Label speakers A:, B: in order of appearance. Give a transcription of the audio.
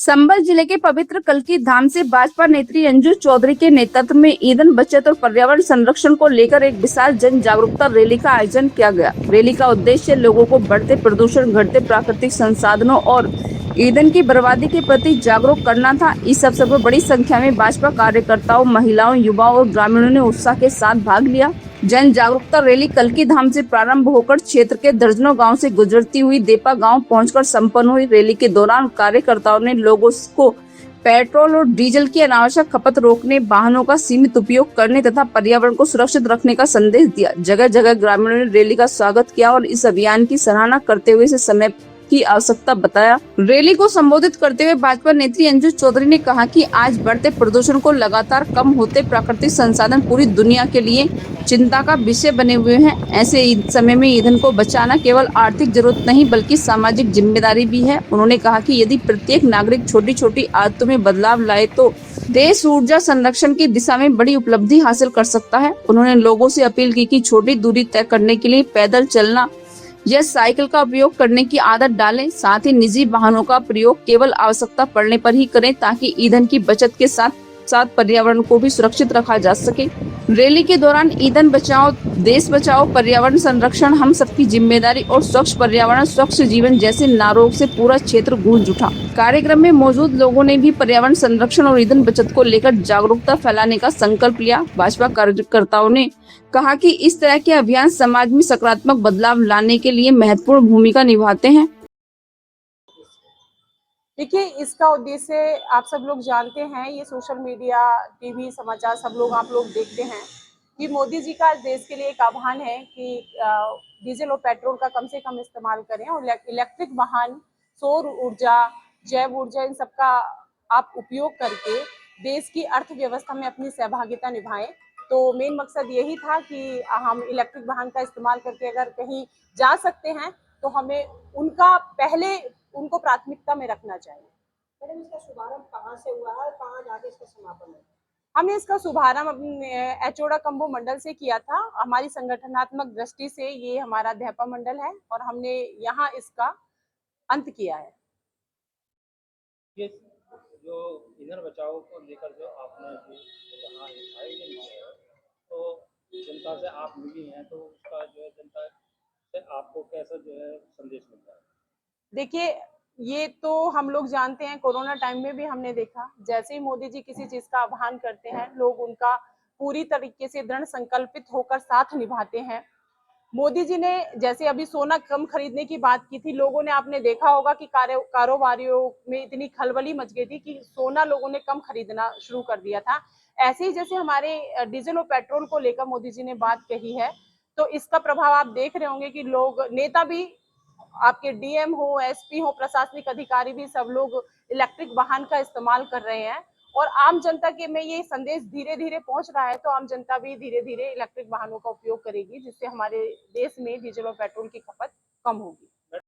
A: संबल जिले के पवित्र कल्की धाम से भाजपा नेत्री अंजू चौधरी के नेतृत्व में ईंधन बचत और पर्यावरण संरक्षण को लेकर एक विशाल जन जागरूकता रैली का आयोजन किया गया। रैली का उद्देश्य लोगों को बढ़ते प्रदूषण, घटते प्राकृतिक संसाधनों और ईंधन की बर्बादी के प्रति जागरूक करना था। इस अवसर पर बड़ी संख्या में भाजपा कार्यकर्ताओं, महिलाओं, युवाओं और ग्रामीणों ने उत्साह के साथ भाग लिया। जन जागरूकता रैली कल्की धाम से प्रारंभ होकर क्षेत्र के दर्जनों गांव से गुजरती हुई देपा गांव पहुंचकर संपन्न हुई। रैली के दौरान कार्यकर्ताओं ने लोगों को पेट्रोल और डीजल की अनावश्यक खपत रोकने, वाहनों का सीमित उपयोग करने तथा पर्यावरण को सुरक्षित रखने का संदेश दिया। जगह जगह ग्रामीणों ने रैली का स्वागत किया और इस अभियान की सराहना करते हुए इसे समय की आवश्यकता बताया। रैली को संबोधित करते हुए भाजपा नेत्री अंजू चौधरी ने कहा कि आज बढ़ते प्रदूषण को लगातार कम होते प्राकृतिक संसाधन पूरी दुनिया के लिए चिंता का विषय बने हुए हैं। ऐसे समय में ईंधन को बचाना केवल आर्थिक जरूरत नहीं बल्कि सामाजिक जिम्मेदारी भी है। उन्होंने कहा कि यदि प्रत्येक नागरिक छोटी छोटी आदतों में बदलाव लाए तो देश ऊर्जा संरक्षण की दिशा में बड़ी उपलब्धि हासिल कर सकता है। उन्होंने लोगों से अपील की कि छोटी दूरी तय करने के लिए पैदल चलना या साइकिल का उपयोग करने की आदत डालें। साथ ही निजी वाहनों का प्रयोग केवल आवश्यकता पड़ने पर ही करें ताकि ईंधन की बचत के साथ साथ पर्यावरण को भी सुरक्षित रखा जा सके। रैली के दौरान ईंधन बचाओ, देश बचाओ, पर्यावरण संरक्षण हम सबकी जिम्मेदारी और स्वच्छ पर्यावरण स्वच्छ जीवन जैसे नारों से पूरा क्षेत्र गूंज उठा। कार्यक्रम में मौजूद लोगों ने भी पर्यावरण संरक्षण और ईंधन बचत को लेकर जागरूकता फैलाने का संकल्प लिया। भाजपा कार्यकर्ताओं ने कहा कि इस तरह के अभियान समाज में सकारात्मक बदलाव लाने के लिए महत्वपूर्ण भूमिका निभाते हैं।
B: देखिए, इसका उद्देश्य आप सब लोग जानते हैं, ये सोशल मीडिया, टीवी, समाचार सब लोग आप लोग देखते हैं कि मोदी जी का देश के लिए एक आह्वान है कि डीजल और पेट्रोल का कम से कम इस्तेमाल करें और इलेक्ट्रिक वाहन, सौर ऊर्जा, जैव ऊर्जा, इन सबका आप उपयोग करके देश की अर्थव्यवस्था में अपनी सहभागिता निभाएं। तो मेन मकसद यही था कि हम इलेक्ट्रिक वाहन का इस्तेमाल करके अगर कहीं जा सकते हैं तो हमें उनको प्राथमिकता में रखना चाहिए।
C: मैडम, इसका शुभारंभ कहाँ से हुआ है, कहाँ जाके इसका समापन है?
B: हमने इसका शुभारंभ अपने एचोड़ा कंबो मंडल से किया था। हमारी संगठनात्मक दृष्टि से ये हमारा देपा मंडल है और हमने यहाँ इसका अंत किया है।
D: ये जो ईंधन बचाओ को लेकर जो आपने यहाँ आयोजन किया है, तो जनता से आप मिली हैं, तो उसका जो है जनता से आपको कैसा जो है संदेश मिलता है?
B: देखिए, ये तो हम लोग जानते हैं, कोरोना टाइम में भी हमने देखा, जैसे ही मोदी जी किसी चीज का आह्वान करते हैं, लोग उनका पूरी तरीके से दृढ़ संकल्पित होकर साथ निभाते हैं। मोदी जी ने जैसे अभी सोना कम खरीदने की बात की थी, लोगों ने, आपने देखा होगा कि कारोबारियों में इतनी खलबली मच गई थी कि सोना लोगों ने कम खरीदना शुरू कर दिया था। ऐसे ही जैसे हमारे डीजल और पेट्रोल को लेकर मोदी जी ने बात कही है, तो इसका प्रभाव आप देख रहे होंगे कि लोग, नेता भी, आपके डीएम हो, एसपी हो, प्रशासनिक अधिकारी भी, सब लोग इलेक्ट्रिक वाहन का इस्तेमाल कर रहे हैं। और आम जनता के में ये संदेश धीरे धीरे पहुंच रहा है, तो आम जनता भी धीरे धीरे इलेक्ट्रिक वाहनों का उपयोग करेगी, जिससे हमारे देश में डीजल और पेट्रोल की खपत कम होगी।